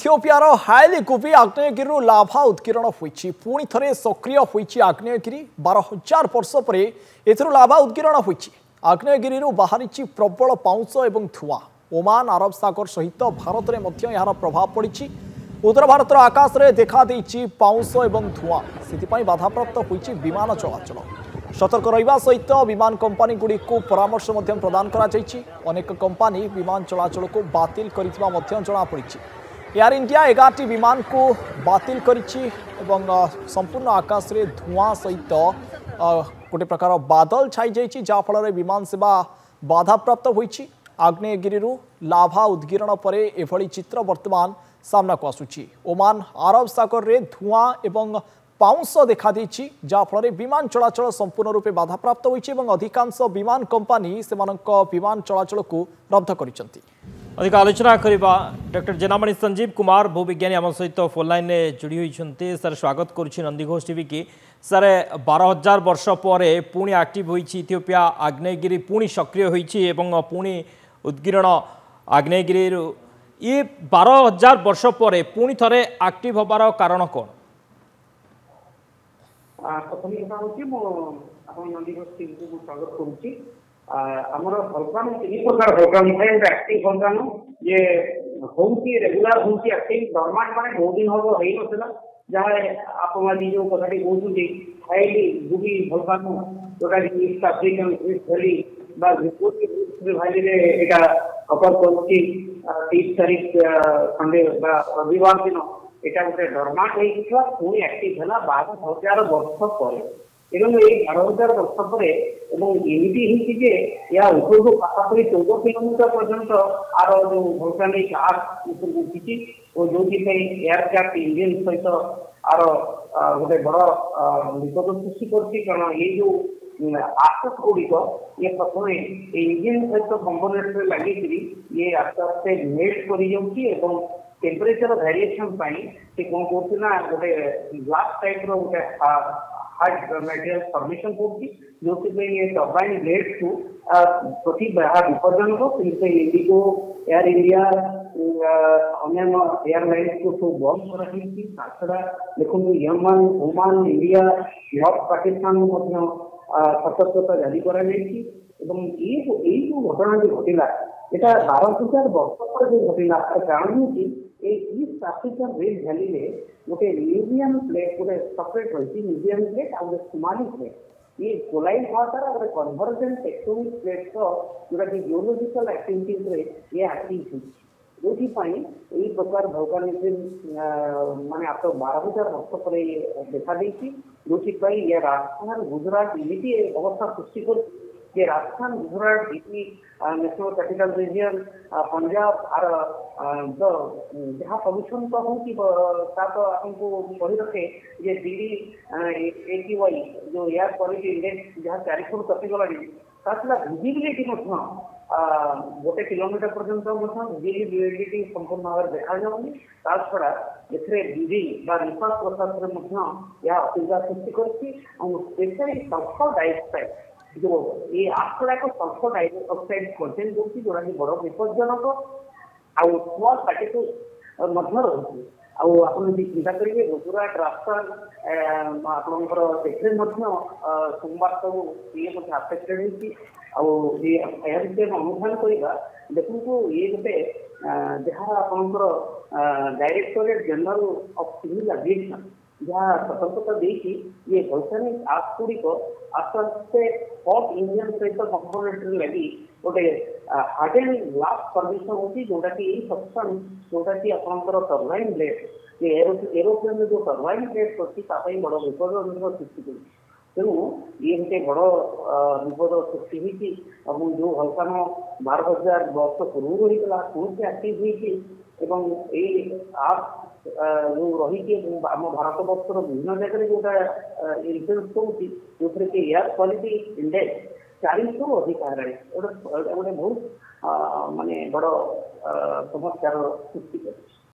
इथियोपियार highly कुपी आग्नेयगिरी लाभा उत्कीर्ण होती पुणी थे सक्रिय होती आग्नेयगिरी 12,000 वर्ष पर लाभा उत्कीर्ण होती आग्नेयगिरी बाहरी प्रबल पाउंस और धुआं ओमान अरब सागर सहित भारत में यार प्रभाव पड़ी उत्तर भारत आकाश में देखा पाउंस और धुआं से बाधाप्राप्त होती विमान चलाचल सतर्क रहा सहित विमान कंपनी गुड़ी को परामर्श प्रदान अनेक कंपनी विमान चलाचल को बातिल जनापड़ी एयर इंडिया 11टी विमान को बातिल करिछि एवं संपूर्ण आकाश रे धुआं सहित गोटे प्रकार बादल छाई जाइछि जाफल विमान सेवा बाधाप्राप्त होइछि आग्नेयगिरी लाभा उद्गीरण पर एभली चित्र वर्तमान सामना को आसुछि ओमान अरब सागर रे धुआं एवं पाउंस देखा देछि जाफल विमान चलाचल संपूर्ण रूपे बाधाप्राप्त होइछि एवं अधिकांश विमान कंपनी सेमानक विमान चलाचल को रद्द करिसंती। अधिक आलोचना करवा डॉक्टर जेनामणि संजीव कुमार भूविज्ञानी आम सहित फोन लाइन में जोड़ी होती सर स्वागत करुच्ची नंदीघोष टीवी की सर 12,000 वर्ष पर पुणी एक्टिव होती इथियोपिया आग्नेयगिरी पुणी सक्रिय होती पुणी उद्गीरण आग्नेयगिरी ये 12,000 वर्ष पर पुणी थे एक्टिव होबार कारण कौन? स्वागत करुच्ची आमर भलकान तीन प्रकार भलकान थाए एक्टिव भलकान ये होउची रेगुलर होउची एक्टिव डॉर्मेंट माने बहुत दिन हो हेई नथला जहाँ आपण मानी जो कथाटी कहउछी हाईली गुबी भलकान जोटा कि ईस्ट अफ्रीकन रिफ्ट वैली बा विपुल रिफ्ट वैली रे एटा अपर करउछी 30 तारीख संडे बा रविवार दिन एटा गोटे डॉर्मेंट हेई किछवा पुनी एक्टिव हला 12,000 वर्ष पर एवं ये 12,000 वर्ष पर एमती या ऊपर को पाखापी 14 किलोमीटर पर्यंत आर जो भोल्कानिक आर्क ऊपर उठी और जो एयरक्राफ्ट इंजिन सहित आर गोटे बड़ विपद सृष्टि कारण ये जो आर्क गुड़िक ये प्रथम इंजिन सहित कंपोनेंट लगे ये आस्ते आस्ते मेल्ट कर टेम्परेचर वेरिएशन से कौन करना गोटे ग्लास टाइप रोटे हार्ड मटेरियल फॉर्मेशन होती जो ये टर्बाइन ब्लेड को प्रति विपज्जनक किंतु इंडिगो एयर इंडिया अन्य एयरलाइंस को सब बंद करा देखो Yemen Oman India north Pakistan सतर्कता जारी करा जो घटना घटला यहाँ 12,000 वर्ष पर जो घटला कारण हूँ कि ईस्ट अफ्रीकन रिफ्ट वैली में गोटे न्यूजियन प्लेट गोटे सेपरेट रही न्यूजियन प्लेट और सोमाली प्लेट ये कोलाइड होता गोटे कन्वर्जेंट टेक्टोनिक प्लेट जोटा कि जियोलॉजिकल एक्टिविटीज ये एक्टिव जो प्रकार भौगोलिक माने आप 12,000 वर्ष पर देखा देती जो ये राजस्थान गुजरात इमिटी अवस्था सृष्टि कर ये राजस्थान गुजरात डीपी नेशनल कैपिटल रीजन पंजाब आर जहाँ पॉल्यूशन तो हूँ कि आपको पढ़ी रखे ये डीडी AQI जो एयर क्वालिटी इंडेक्स जहाँ 400 कटिगला विजिबिलिटी गोटे किलोमीटर पर्यटन विजिबिलिटी संपूर्ण भाव देखा जाऊनी छड़ा एथरे निश्वास प्रश्वास यह असुविधा सृष्टि कर सल्फर डाइऑक्साइड जो ये आखड़ा को सल्फर डाइऑक्साइड कंटेंट होती जोड़ा कि बड़ विपज्जनक आउ स्मॉल पार्टिकल रही आपन चिंता करेंगे गुजरात राजस्थान आपंकर सोमवार सब ये आफेक्टेड होती अनुधान करवा देखो ये गोटे जहाँ आपंकर directorate general of civil aviation जहाँ सतर्कता देखी ये वैज्ञानिक आर्क गुड़िक आस्ते आस्ते हॉट इंजन सहित कंपोनेंट लगी गोटे हार्ड एंड लास्ट कंडीशन होती जोटा कि सब्सटेंस जोटा कि आपंकर टर्बाइन ब्लेड एरोप्लेन में जो टर्बाइन ब्लेड अच्छी बड़ विपद सृष्टि कर तेणु ये गोटे बड़ विपद सृष्टि होती जो भलकान 12,000 वर्ष पूर्व होता पुणी एक्टिव होती जो रही आम भारत वर्षर विभिन्न जगह जोटा इन्फ्लुएंस करुँच जो एयर क्वालिटी इंडेक्स 400 अधिक गोटे बहुत माने बड़ समस्या सृष्टि कर